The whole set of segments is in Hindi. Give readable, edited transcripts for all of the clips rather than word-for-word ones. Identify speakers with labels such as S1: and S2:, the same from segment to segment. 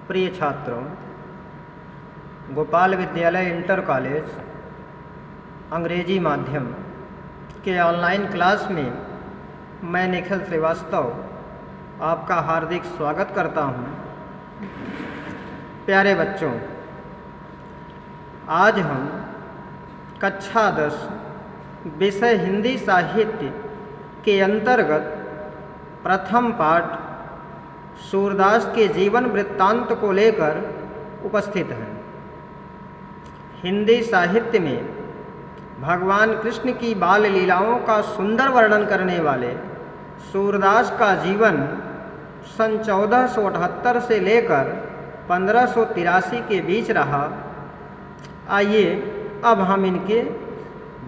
S1: प्रिय छात्रों, गोपाल विद्यालय इंटर कॉलेज अंग्रेजी माध्यम के ऑनलाइन क्लास में मैं निखिल श्रीवास्तव आपका हार्दिक स्वागत करता हूं। प्यारे बच्चों, आज हम कक्षा 10 विषय हिंदी साहित्य के अंतर्गत प्रथम पाठ सूरदास के जीवन वृत्तांत को लेकर उपस्थित हैं। हिंदी साहित्य में भगवान कृष्ण की बाल लीलाओं का सुंदर वर्णन करने वाले सूरदास का जीवन सन 1478 से लेकर 1583 के बीच रहा। आइए अब हम इनके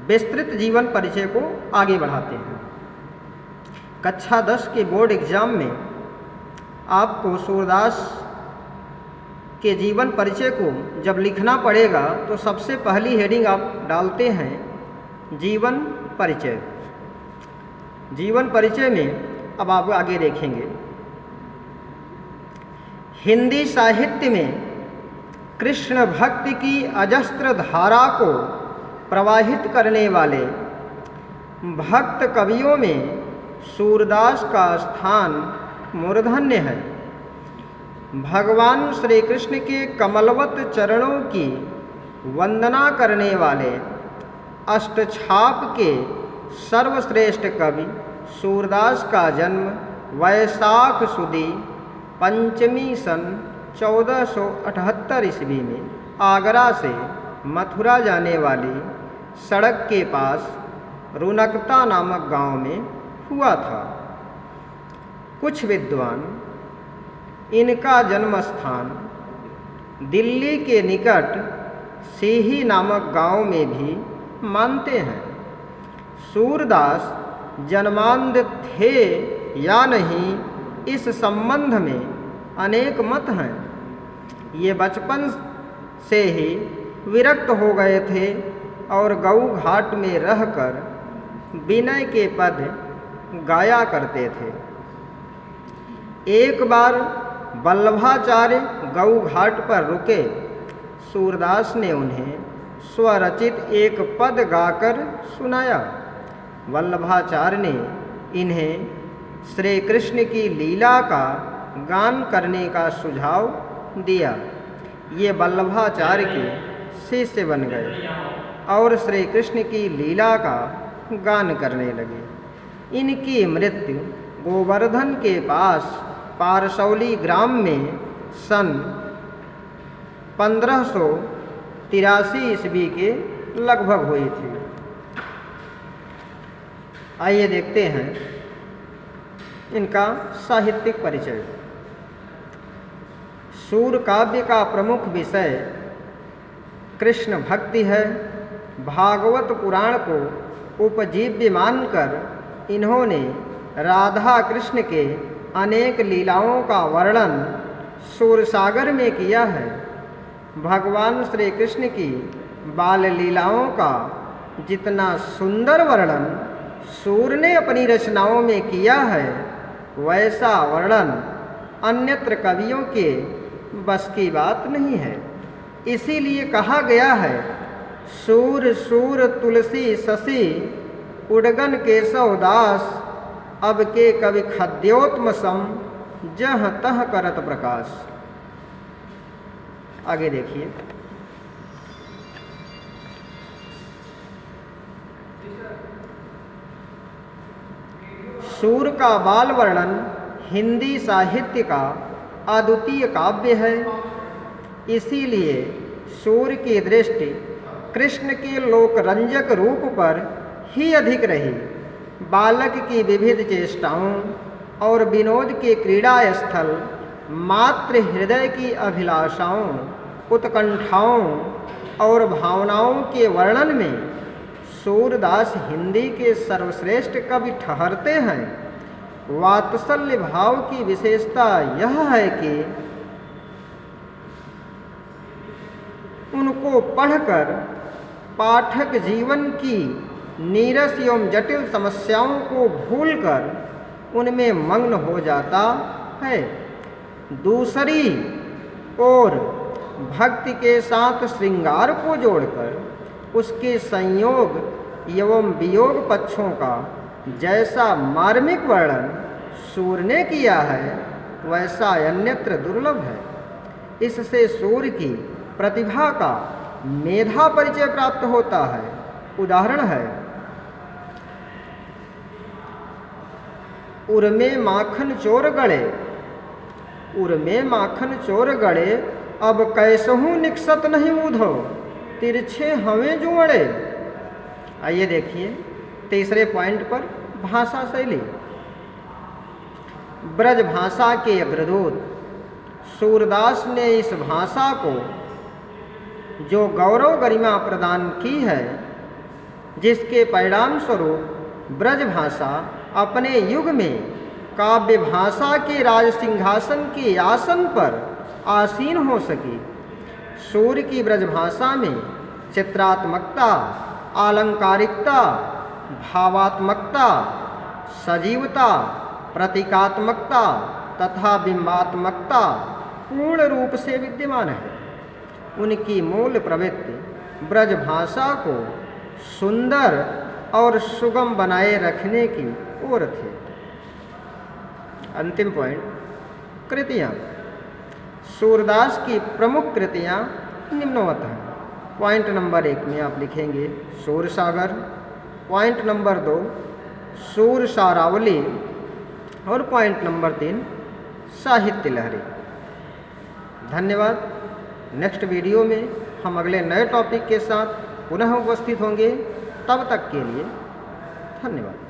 S1: विस्तृत जीवन परिचय को आगे बढ़ाते हैं। कक्षा 10 के बोर्ड एग्जाम में आपको सूरदास के जीवन परिचय को जब लिखना पड़ेगा तो सबसे पहली हेडिंग आप डालते हैं जीवन परिचय। जीवन परिचय में अब आप आगे देखेंगे, हिंदी साहित्य में कृष्ण भक्ति की अजस्त्र धारा को प्रवाहित करने वाले भक्त कवियों में सूरदास का स्थान मूर्धन्य है। भगवान श्री कृष्ण के कमलवत चरणों की वंदना करने वाले अष्टछाप के सर्वश्रेष्ठ कवि सूरदास का जन्म वैशाख सुदी पंचमी सन 1478 ईस्वी में आगरा से मथुरा जाने वाली सड़क के पास रुनकता नामक गांव में हुआ था। कुछ विद्वान इनका जन्म स्थान दिल्ली के निकट सीही नामक गांव में भी मानते हैं। सूरदास जन्मांध थे या नहीं, इस संबंध में अनेक मत हैं। ये बचपन से ही विरक्त हो गए थे और गऊ घाट में रहकर विनय के पद गाया करते थे। एक बार वल्लभाचार्य गऊ घाट पर रुके। सूरदास ने उन्हें स्वरचित एक पद गाकर सुनाया। वल्लभाचार्य ने इन्हें श्री कृष्ण की लीला का गान करने का सुझाव दिया। ये वल्लभाचार्य के शिष्य बन गए और श्री कृष्ण की लीला का गान करने लगे। इनकी मृत्यु गोवर्धन के पास पारसौली ग्राम में सन 1583 ईस्वी के लगभग हुई थी। आइए देखते हैं इनका साहित्यिक परिचय। सूर काव्य का प्रमुख विषय कृष्ण भक्ति है। भागवत पुराण को उपजीव्य मानकर इन्होंने राधा कृष्ण के अनेक लीलाओं का वर्णन सूरसागर में किया है। भगवान श्री कृष्ण की बाल लीलाओं का जितना सुंदर वर्णन सूर ने अपनी रचनाओं में किया है, वैसा वर्णन अन्यत्र कवियों के बस की बात नहीं है। इसीलिए कहा गया है, सूर सूर तुलसी शशि उडगन केशव दास, अब के कवि खद्योत्म सम जह तह करत प्रकाश। आगे देखिए, सूर का बाल वर्णन हिंदी साहित्य का अद्वितीय काव्य है। इसीलिए सूर की दृष्टि कृष्ण के लोकरंजक रूप पर ही अधिक रही। बालक की विविध चेष्टाओं और विनोद के क्रीड़ा स्थल, मातृ हृदय की अभिलाषाओं, उत्कंठाओं और भावनाओं के वर्णन में सूरदास हिंदी के सर्वश्रेष्ठ कवि ठहरते हैं। वात्सल्य भाव की विशेषता यह है कि उनको पढ़कर पाठक जीवन की नीरस एवं जटिल समस्याओं को भूलकर उनमें मग्न हो जाता है। दूसरी और भक्ति के साथ श्रृंगार को जोड़कर उसके संयोग एवं वियोग पक्षों का जैसा मार्मिक वर्णन सूर्य ने किया है वैसा अन्यत्र दुर्लभ है। इससे सूर्य की प्रतिभा का मेधा परिचय प्राप्त होता है। उदाहरण है, उर्मे माखन चोर गड़े, उर्मे माखन चोर गड़े, अब कैसहूँ निकसत नहीं ऊधो, तिरछे हमें जुअड़े। आइए देखिए तीसरे पॉइंट पर भाषा शैली। ब्रज भाषा के अग्रदूत सूरदास ने इस भाषा को जो गौरव गरिमा प्रदान की है, जिसके परिणाम स्वरूप ब्रज भाषा अपने युग में काव्य भाषा के राज सिंहासन के आसन पर आसीन हो सकी। सूर्य की ब्रज भाषा में चित्रात्मकता, आलंकारिकता, भावात्मकता, सजीवता, प्रतीकात्मकता तथा बिंबात्मकता पूर्ण रूप से विद्यमान है। उनकी मूल प्रवृत्ति ब्रज भाषा को सुंदर और सुगम बनाए रखने की ओर थे। अंतिम पॉइंट, कृतियाँ। सूरदास की प्रमुख कृतियाँ निम्नवत हैं। पॉइंट नंबर 1 में आप लिखेंगे सूर सागर, पॉइंट नंबर 2 सूर सारावली और पॉइंट नंबर 3 साहित्य लहरी। धन्यवाद। नेक्स्ट वीडियो में हम अगले नए टॉपिक के साथ पुनः उपस्थित होंगे। तब तक के लिए धन्यवाद।